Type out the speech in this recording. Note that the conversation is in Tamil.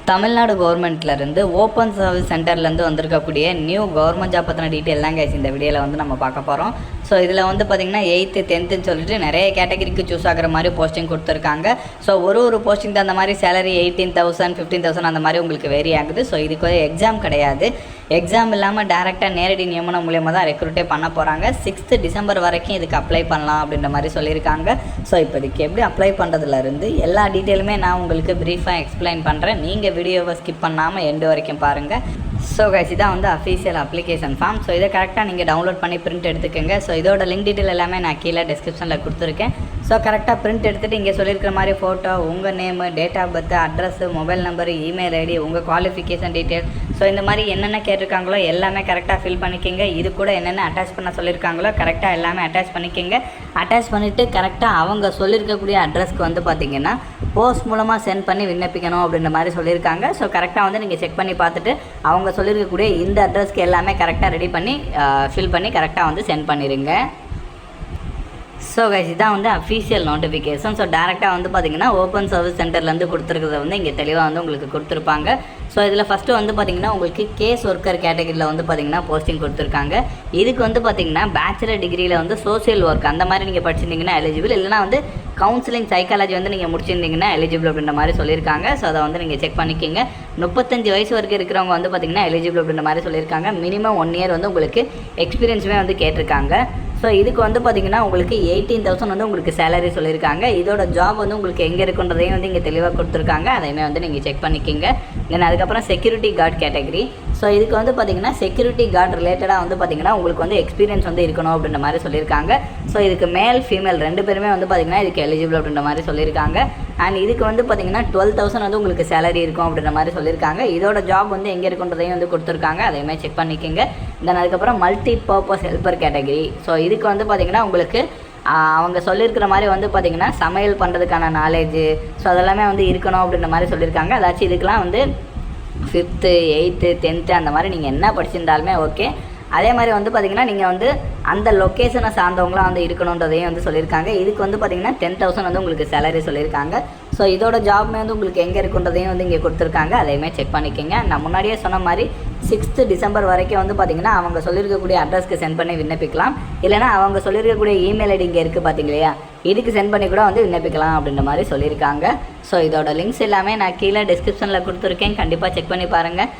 தமிழ்நாடு கவர்மெண்ட்லேருந்து ஓப்பன் சர்வீஸ் சென்டர்லேருந்து வந்திருக்கக்கூடிய நியூ கவர்மெண்ட் ஜாப் பற்றின டீட்டெயில் தான் கைஸ் இந்த வீடியோவில் வந்து நம்ம பார்க்க போகிறோம். ஸோ இதில் வந்து பார்த்திங்கன்னா 8th 10th சொல்லிட்டு நிறைய கேட்டகரிக்கு சூஸ் ஆகிற மாதிரி போஸ்டிங் கொடுத்துருக்காங்க. ஸோ ஒரு போஸ்டிங் தான் அந்த மாதிரி சேலரி 18,000 15,000 அந்த மாதிரி உங்களுக்கு வேரி ஆகுது. ஸோ இதுக்கு வந்து எக்ஸாம் கிடையாது. எக்ஸாம் இல்லாமல் டேரெக்டாக நேரடி நியமனம் மூலியமாக தான் ரெக்ரூட்டே பண்ண போகிறாங்க. 6th டிசம்பர் வரைக்கும் இதுக்கு அப்ளை பண்ணலாம் அப்படின்ற மாதிரி சொல்லியிருக்காங்க. ஸோ இப்போ இதுக்கு எப்படி அப்ளை பண்ணுறதுலேருந்து எல்லா டீட்டெயிலுமே நான் உங்களுக்கு ப்ரீஃபாக எக்ஸ்பிளைன் பண்ணுறேன். நீங்கள் வீடியோவை ஸ்கிப் பண்ணாமல் எண்டு வரைக்கும் பாருங்கள். ஸோ கைஸ் இதான் வந்து அஃபீஷியல் அப்ளிகேஷன் ஃபார்ம். ஸோ இதை கரெக்டாக நீங்கள் டவுன்லோட் பண்ணி பிரிண்ட் எடுத்துக்கோங்க. ஸோ இதோட லிங்க் டீட்டெயில் எல்லாமே நான் கீழே டிஸ்கிரிப்ஷனில் கொடுத்துருக்கேன். ஸோ கரெக்டாக பிரிண்ட் எடுத்துகிட்டு இங்கே சொல்லியிருக்கிற மாதிரி ஃபோட்டோ, உங்கள் name, date of birth, address, mobile number, email ID, உங்கள் குவாலிஃபிகேஷன் டீட்டெயில், ஸோ இந்த மாதிரி என்னென்ன கேட்டிருக்காங்களோ எல்லாமே கரெக்டாக ஃபில் பண்ணிக்கோங்க. இது கூட என்னென்ன அட்டாச் பண்ண சொல்லியிருக்காங்களோ கரெக்டாக எல்லாமே அட்டாச் பண்ணிக்கோங்க. அட்டாச் பண்ணிவிட்டு கரெக்டாக அவங்க சொல்லியிருக்கக்கூடிய அட்ரஸ்க்கு வந்து பார்த்திங்கன்னா போஸ்ட் மூலமாக சென்ட் பண்ணி விண்ணப்பிக்கணும் அப்படின்ற மாதிரி சொல்லியிருக்காங்க. ஸோ கரெக்டாக வந்து நீங்கள் செக் பண்ணி பார்த்துட்டு அவங்க சொல்லியிருக்கக்கூடிய இந்த அட்ரஸ்க்கு எல்லாமே கரெக்டாக ரெடி பண்ணி ஃபில் பண்ணி கரெக்டாக வந்து சென்ட் பண்ணிடுங்க. ஸோ கைஸ் இதான் வந்து அஃபீஷியல் நோட்டிஃபிகேஷன். ஸோ டேரெக்டாக வந்து பார்த்திங்கன்னா ஓப்பன் சர்வீஸ் சென்டர்லேருந்து கொடுத்துருக்கிறத வந்து இங்கே தெளிவாக வந்து உங்களுக்கு கொடுத்துருப்பாங்க. ஸோ இதில் ஃபஸ்ட்டு வந்து பார்த்திங்கன்னா உங்களுக்கு கேஸ் ஒர்க்கர் கேட்டகரியில் வந்து பார்த்திங்கன்னா போஸ்டிங் கொடுத்துருக்காங்க. இதுக்கு வந்து பார்த்திங்கன்னா பேச்சுலர் டிகிரியில் வந்து சோசியல் ஒர்க் அந்த மாதிரி நீங்கள் படிச்சிருந்தீங்கன்னா எலிஜிபிள், இல்லைனா வந்து கவுன்சிலிங் சைக்காலஜி வந்து நீங்கள் முடிச்சிருந்தீங்கன்னா எலிஜிபிள் அப்படின்ற மாதிரி சொல்லியிருக்காங்க. ஸோ அதை வந்து நீங்கள் செக் பண்ணிக்கோங்க. 35 வயசு வரைக்கும் இருக்கிறவங்க வந்து பார்த்திங்கன்னா எலிஜிபிள் அப்படின்ற மாதிரி சொல்லியிருக்காங்க. மினிமம் 1 இயர் வந்து உங்களுக்கு எக்ஸ்பீரியன்ஸுமே வந்து கேட்டிருக்காங்க. ஸோ இதுக்கு வந்து பார்த்திங்கன்னா உங்களுக்கு 18,000 வந்து உங்களுக்கு சேலரி சொல்லியிருக்காங்க. இதோட ஜாப் வந்து உங்களுக்கு எங்கே இருக்குன்றதையும் வந்து இங்கே தெளிவாக கொடுத்துருக்காங்க. அதையுமே வந்து நீங்கள் செக் பண்ணிக்கோங்க. தென் அதுக்கப்புறம் செக்யூரிட்டி கார்டு கேட்டகரி. ஸோ இதுக்கு வந்து பார்த்திங்கன்னா செக்யூரிட்டி கார்டு ரிலேட்டடாக வந்து பார்த்திங்கன்னா உங்களுக்கு வந்து எக்ஸ்பீரியன்ஸ் வந்து இருக்கணும் அப்படின்ற மாதிரி சொல்லியிருக்காங்க. ஸோ இதுக்கு மேல் ஃபீமேல் 2 பேருமே வந்து பார்த்திங்கன்னா இதுக்கு எலிஜிபிள் அப்படின்ற மாதிரி சொல்லியிருக்காங்க. அண்ட் இதுக்கு வந்து பார்த்திங்கன்னா 12,000 வந்து உங்களுக்கு சேலரி இருக்கும் அப்படின்ற மாதிரி சொல்லியிருக்காங்க. இதோட ஜாப் வந்து எங்கே இருக்குன்றதையும் வந்து கொடுத்துருக்காங்க. அதையுமே செக் பண்ணிக்கோங்க. தென் அதுக்கப்புறம் multi purpose helper category. So இதுக்கு வந்து பார்த்திங்கன்னா உங்களுக்கு அவங்க சொல்லியிருக்கிற மாதிரி வந்து பார்த்திங்கன்னா சமையல் பண்ணுறதுக்கான நாலேஜு, ஸோ அதெல்லாமே வந்து இருக்கணும் அப்படின்ற மாதிரி சொல்லியிருக்காங்க. அதாச்சும் இதுக்கெலாம் வந்து 5th 8th 10th அந்த மாதிரி நீங்கள் என்ன படிச்சிருந்தாலுமே ஓகே. அதே மாதிரி வந்து பார்த்திங்கன்னா நீங்கள் வந்து அந்த லொக்கேஷனை சார்ந்தவங்களாம் வந்து இருக்கணுன்றதையும் வந்து சொல்லியிருக்காங்க. இதுக்கு வந்து பார்த்திங்கன்னா 10,000 வந்து உங்களுக்கு சேலரி சொல்லியிருக்காங்க. ஸோ இதோட ஜாப்மே வந்து உங்களுக்கு எங்கே இருக்குன்றதையும் வந்து இங்கே கொடுத்துருக்காங்க. அதையுமே செக் பண்ணிக்கோங்க. நான் முன்னாடியே சொன்ன மாதிரி 6th டிசம்பர் வரைக்கும் வந்து பார்த்திங்கன்னா அவங்க சொல்லியிருக்கக்கூடிய அட்ரஸ்க்கு சென்ட் பண்ணி விண்ணப்பிக்கலாம். இல்லைனா அவங்க சொல்லியிருக்கக்கூடிய இமெயில் ஐடி இங்கே இருக்குது பார்த்திங்க இல்லையா, இதுக்கு சென்ட் பண்ணி கூட வந்து விண்ணப்பிக்கலாம் அப்படின்ற மாதிரி சொல்லியிருக்காங்க. ஸோ இதோட லிங்க்ஸ் எல்லாமே நான் கீழே டிஸ்கிரிப்ஷனில் கொடுத்துருக்கேன். கண்டிப்பாக செக் பண்ணி பாருங்கள்.